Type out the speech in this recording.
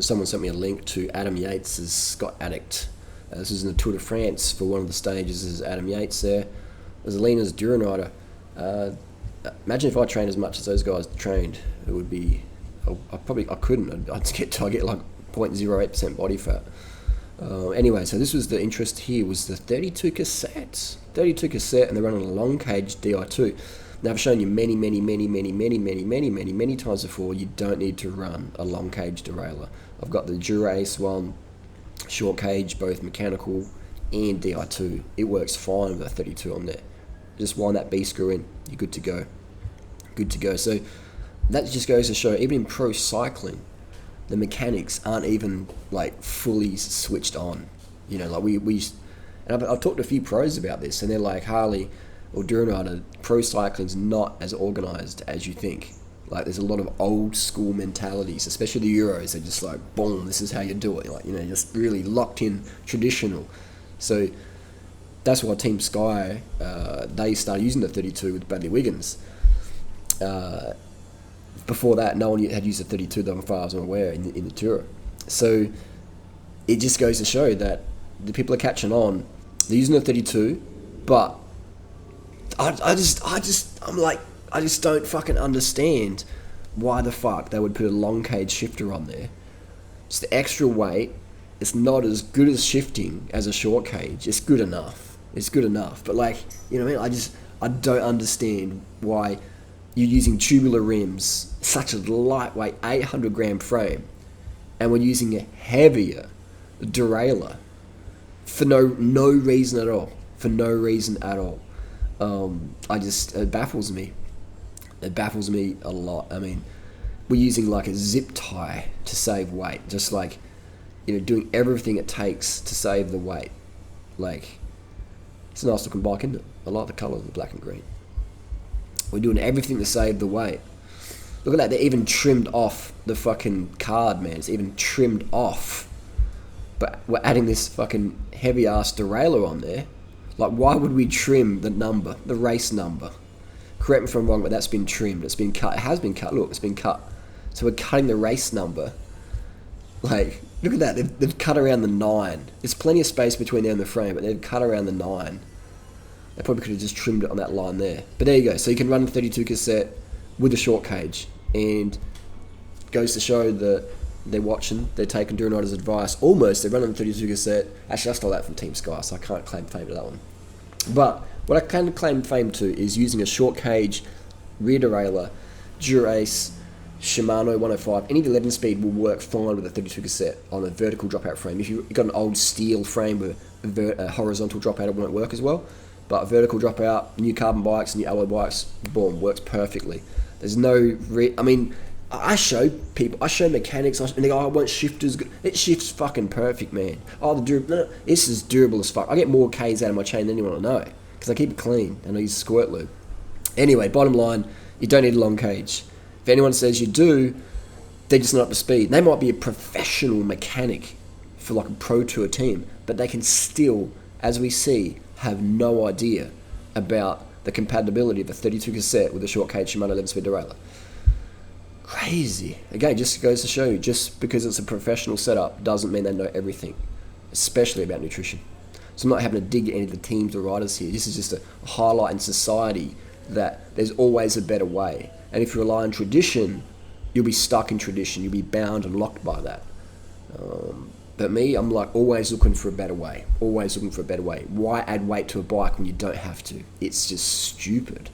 someone sent me a link to Adam Yates's Scott Addict. This is in the Tour de France for one of the stages. This is Adam Yates there. There's Alina's Duranider. Imagine if I trained as much as those guys trained. It would be... I couldn't. I'd get like 0.08% body fat. Anyway, so this was the interest here, was the 32 cassettes. 32 cassette, and they're running a long cage DI2. Now, I've shown you many times before, you don't need to run a long cage derailleur. I've got the Dura-Ace one, short cage, both mechanical and DI2. It works fine with a 32 on there. Just wind that B screw in, you're good to go. Good to go. So that just goes to show, even in pro cycling, the mechanics aren't even like fully switched on. You know, like we and I've talked to a few pros about this, and they're like, Harley or Duranider, pro cycling's not as organised as you think. Like, there's a lot of old school mentalities, especially the Euros. They're just like, boom, this is how you do it. Like, you know, just really locked in traditional. So that's why Team Sky, they started using the 32 with Bradley Wiggins. Before that, no one had used the 32, though, as far as I'm aware, in the Tour. So it just goes to show that the people are catching on. They're using the 32, but I just don't fucking understand why the fuck they would put a long cage shifter on there. It's the extra weight. It's not as good as shifting as a short cage. It's good enough. But like, you know what I mean? I don't understand why you're using tubular rims, such a lightweight 800 gram frame, and we're using a heavier derailleur for no reason at all. It baffles me. It baffles me a lot. I mean, we're using like a zip tie to save weight, just like, you know, doing everything it takes to save the weight. Like, it's a nice looking bike, isn't it? I like the colour of the black and green. We're doing everything to save the weight. Look at that, they even trimmed off the fucking card, man. It's even trimmed off. But we're adding this fucking heavy ass derailleur on there. Like, why would we trim the number, the race number? Correct me if I'm wrong, but that's been trimmed. It's been cut. It has been cut. Look, it's been cut. So we're cutting the race number. Like, look at that. They've cut around the 9. There's plenty of space between there and the frame, but they've cut around the 9. They probably could have just trimmed it on that line there. But there you go. So you can run a 32 cassette with a short cage. And goes to show that they're watching, they're taking Duranider's advice. Almost, they're running the 32 cassette. Actually, I stole that from Team Sky, so I can't claim fame to that one. But what I can claim fame to is using a short cage rear derailleur, Dura-Ace, Shimano 105. Any 11 speed will work fine with a 32 cassette on a vertical dropout frame. If you've got an old steel frame with a horizontal dropout, it won't work as well. But a vertical dropout, new carbon bikes, new alloy bikes, boom, works perfectly. There's no... I show mechanics, and they go, oh, it won't shift as good. It shifts fucking perfect, man. Oh, this is durable as fuck. I get more Ks out of my chain than anyone I know, because I keep it clean, and I use squirt lube. Anyway, bottom line, you don't need a long cage. If anyone says you do, they're just not up to speed. They might be a professional mechanic for like a pro tour team, but they can still, as we see, have no idea about the compatibility of a 32 cassette with a short cage Shimano 11-speed derailleur. Crazy. Again, just goes to show you, just because it's a professional setup doesn't mean they know everything, especially about nutrition. So I'm not having to dig any of the teams or riders here. This is just a highlight in society that there's always a better way. And if you rely on tradition, you'll be stuck in tradition. You'll be bound and locked by that. But me, I'm like always looking for a better way. Always looking for a better way. Why add weight to a bike when you don't have to? It's just stupid.